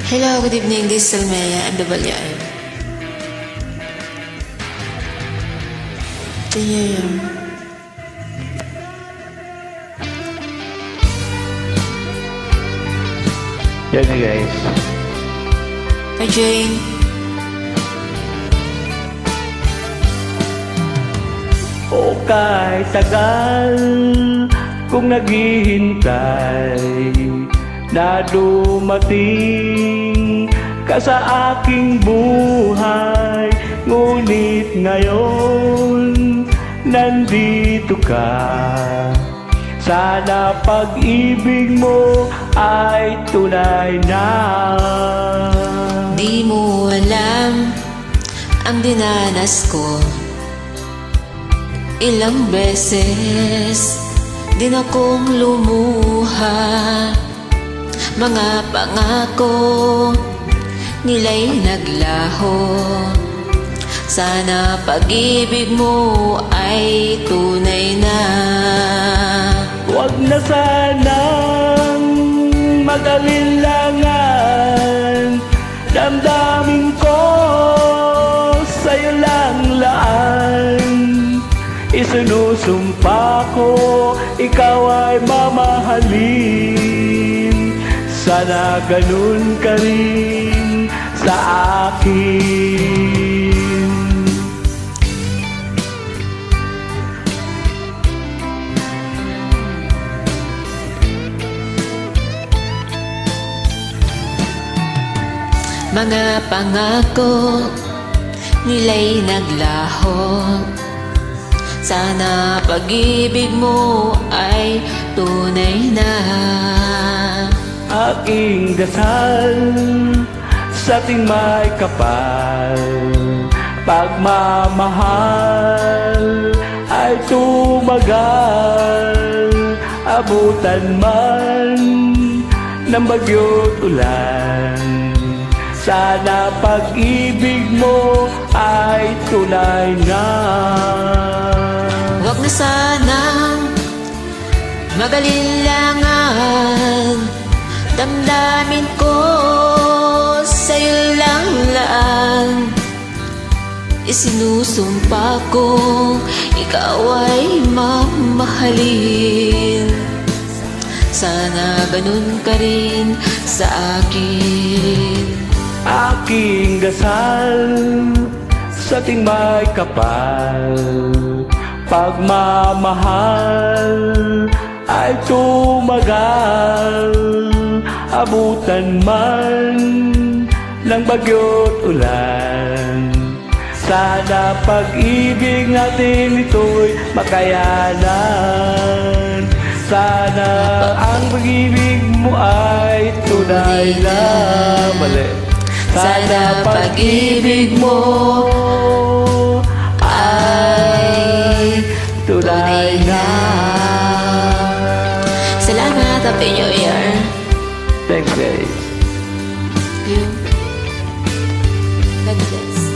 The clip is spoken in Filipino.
Hello, good evening. This is Salmeya and Babalyan. Ito yun. Yan na guys. Hi, Jane. O kahit tagal kung naghihintay na dumating ka sa aking buhay, ngunit ngayon nandito ka. Sana pag-ibig mo ay tunay na. Di mo alam ang dinanas ko. Ilang beses din akong lumuha. Mga pangako nila'y naglaho. Sana pag-ibig mo ay tunay na. Huwag na sanang mag-alinlangan, damdamin ko sa'yo lang laan. Isinusumpa ko, ikaw ay mamahalin. Sana ganun ka rin sa akin. Mga pangako nila'y naglaho. Sana pag-ibig mo ay tunay na. Aking dasal sa ating may kapal, pagmamahal ay tumagal. Abutan man ng bagyo't ulan, sana pag-ibig mo ay tunay na. Huwag na sanang mag-alinlangan, damdamin ko sa'yo lang laan. Isinusumpa ko, ikaw ay mamahalin. Sana ganun ka rin sa akin. Aking dasal sa ating may kapal, pagmamahal ay tumagal. Abutan man ng bagyo't ulan, sana pag-ibig natin ito'y makayanan. Sana ang pag-ibig mo ay tunay na. Mali. Sana pag-ibig mo ay tunay na. Salamat, Happy New Year. Thanks guys. God bless.